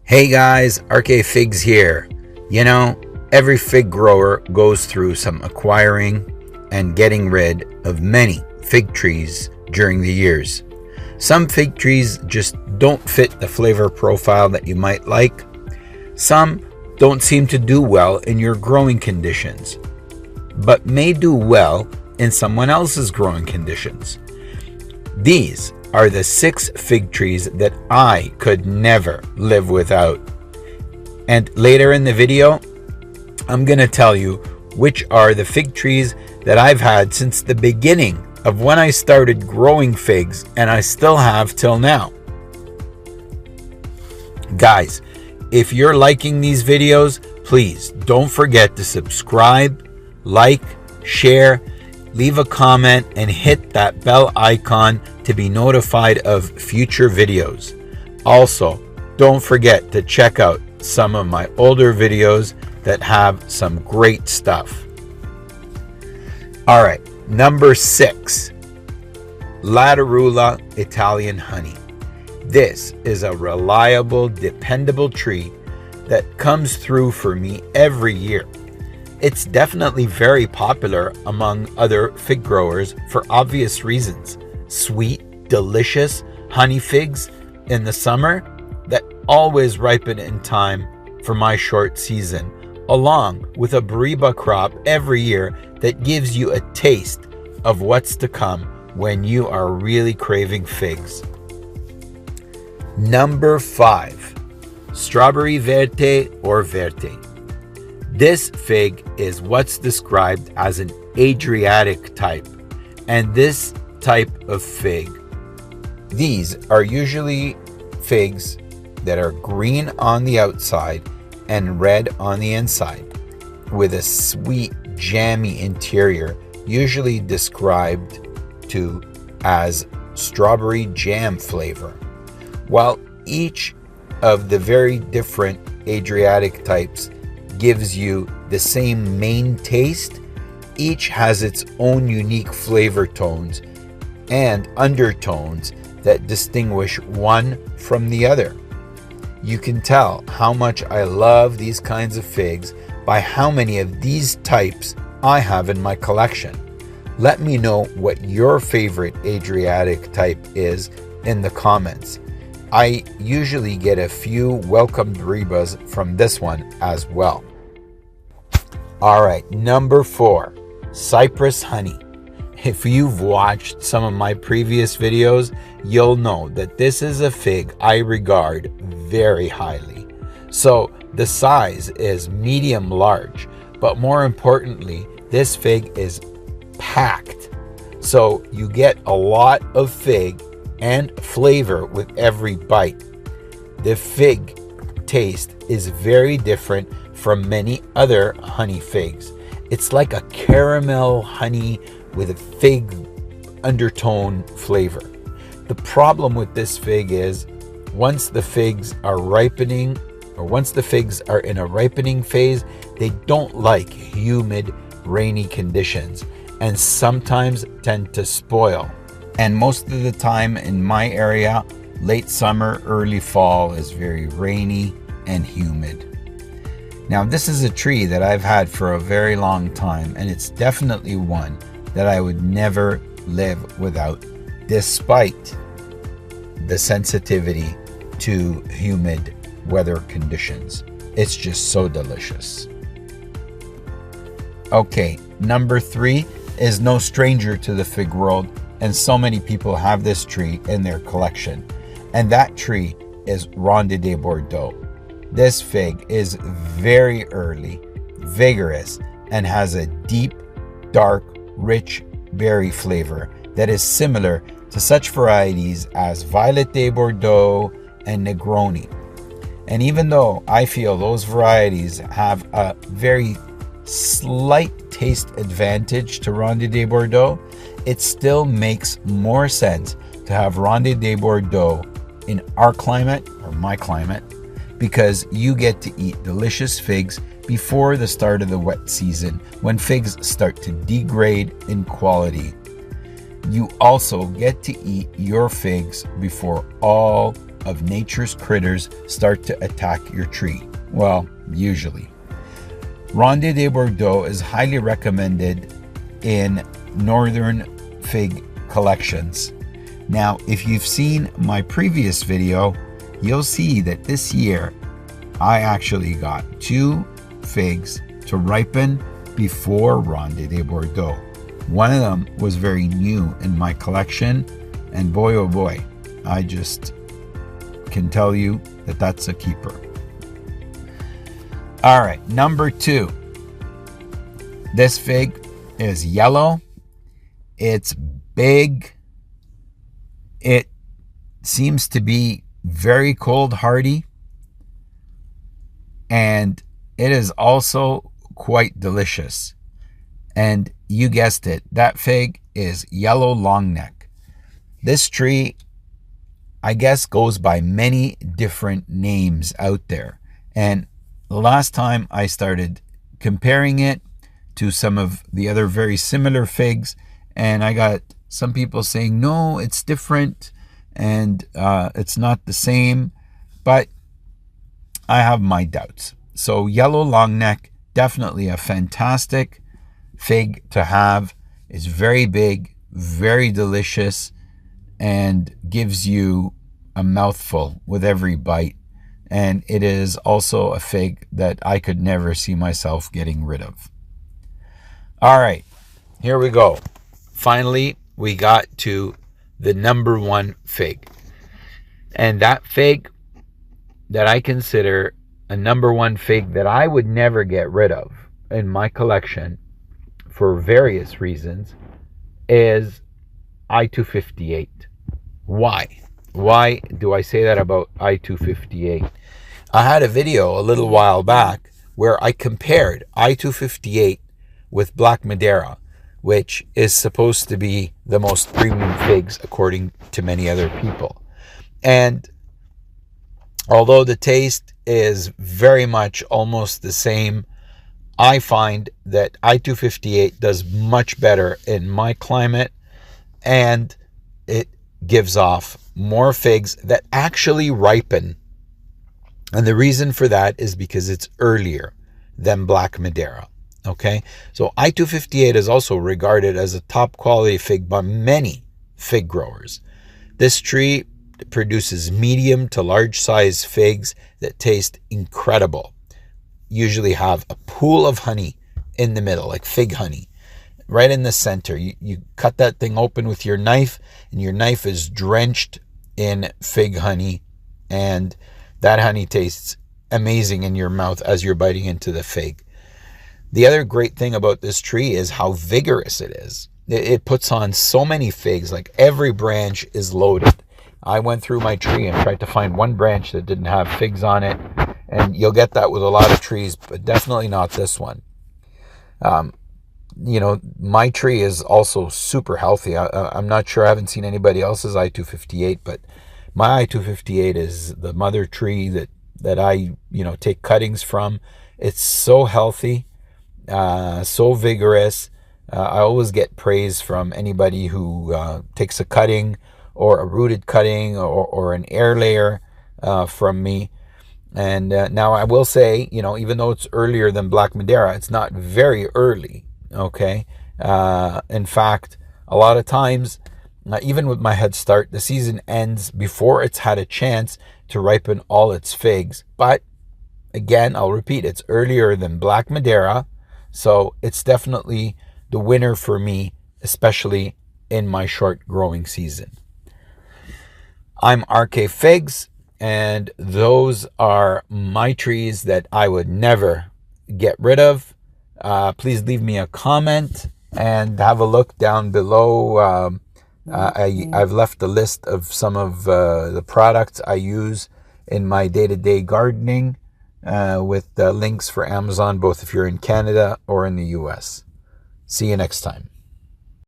Hey guys, RK Figs here. You know, every fig grower goes through some acquiring and getting rid of many fig trees during the years. Some fig trees just don't fit the flavor profile that you might like. Some don't seem to do well in your growing conditions, but may do well in someone else's growing conditions. These are the 6 fig trees that I could never live without. And later in the video, I'm going to tell you which are the fig trees that I've had since the beginning of when I started growing figs, and I still have till now. Guys, if you're liking these videos, please don't forget to subscribe, like, share, leave a comment, and hit that bell icon to be notified of future videos. Also, don't forget to check out some of my older videos that have some great stuff. All right, number 6, Latarula Italian Honey. This is a reliable, dependable tree that comes through for me every year. It's definitely very popular among other fig growers for obvious reasons. Sweet, delicious honey figs in the summer that always ripen in time for my short season, along with a Bariba crop every year that gives you a taste of what's to come when you are really craving figs. Number 5, Strawberry Verte or Verte. This fig is what's described as an Adriatic type, and this type of fig, these are usually figs that are green on the outside and red on the inside, with a sweet, jammy interior, usually described to as strawberry jam flavor. While each of the very different Adriatic types gives you the same main taste, each has its own unique flavor tones and undertones that distinguish one from the other. You can tell how much I love these kinds of figs by how many of these types I have in my collection. Let me know what your favorite Adriatic type is in the comments. I usually get a few welcome Baribas from this one as well. All right, number 4, Cypress Honey. If you've watched some of my previous videos, you'll know that this is a fig I regard very highly. So the size is medium large, but more importantly, this fig is packed. So you get a lot of fig and flavor with every bite. The fig taste is very different from many other honey figs. It's like a caramel honey with a fig undertone flavor. The problem with this fig is once the figs are ripening, or once the figs are in a ripening phase, they don't like humid, rainy conditions and sometimes tend to spoil. And most of the time in my area, late summer, early fall is very rainy and humid. Now, this is a tree that I've had for a very long time, and it's definitely one that I would never live without, despite the sensitivity to humid weather conditions. It's just so delicious. Okay, number 3 is no stranger to the fig world, and so many people have this tree in their collection, and that tree is Ronde de Bordeaux. This fig is very early, vigorous, and has a deep, dark, rich berry flavor that is similar to such varieties as Violet de Bordeaux and Negroni. And even though I feel those varieties have a very slight taste advantage to Ronde de Bordeaux, it still makes more sense to have Ronde de Bordeaux in our climate, or my climate, because you get to eat delicious figs before the start of the wet season, when figs start to degrade in quality. You also get to eat your figs before all of nature's critters start to attack your tree. Well, usually. Ronde de Bordeaux is highly recommended in northern fig collections. Now, if you've seen my previous video, you'll see that this year I actually got 2 figs to ripen before Ronde de Bordeaux. One of them was very new in my collection, and boy oh boy, I just can tell you that that's a keeper. All right, number 2. This fig is yellow. It's big. It seems to be very cold hardy, and it is also quite delicious. And you guessed it, that fig is yellow long neck. This tree, I guess, goes by many different names out there. And the last time I started comparing it to some of the other very similar figs, and I got some people saying, no, it's different and it's not the same, but I have my doubts. So yellow long neck, definitely a fantastic fig to have. It's very big, very delicious, and gives you a mouthful with every bite. And it is also a fig that I could never see myself getting rid of. All right, here we go. Finally, we got to the number 1 fig. And that fig that I consider a number 1 fig that I would never get rid of in my collection for various reasons is I-258. Why? Why do I say that about I-258? I had a video a little while back where I compared I-258 with Black Madeira, which is supposed to be the most premium figs according to many other people. And although the taste is very much almost the same, I find that I-258 does much better in my climate, and it gives off more figs that actually ripen. And the reason for that is because it's earlier than Black Madeira. Okay, so I-258 is also regarded as a top quality fig by many fig growers. This tree produces medium to large size figs that taste incredible. Usually have a pool of honey in the middle, like fig honey, right in the center. You cut that thing open with your knife, and your knife is drenched in fig honey, and that honey tastes amazing in your mouth as you're biting into the fig. The other great thing about this tree is how vigorous it is. It puts on so many figs, like every branch is loaded. I went through my tree and tried to find one branch that didn't have figs on it, and you'll get that with a lot of trees, but definitely not this one. My tree is also super healthy. I'm not sure, I haven't seen anybody else's I-258, but my I-258 is the mother tree that I take cuttings from. It's so healthy. So vigorous. I always get praise from anybody who takes a cutting or a rooted cutting or an air layer from me. And now I will say, even though it's earlier than Black Madeira, it's not very early. Okay. In fact, a lot of times, even with my head start, the season ends before it's had a chance to ripen all its figs. But again, I'll repeat, it's earlier than Black Madeira. So it's definitely the winner for me, especially in my short growing season. I'm RK Figs, and those are my trees that I would never get rid of. Please leave me a comment and have a look down below. I've left a list of some of the products I use in my day-to-day gardening, with links for Amazon, both if you're in Canada or in the US. See you next time.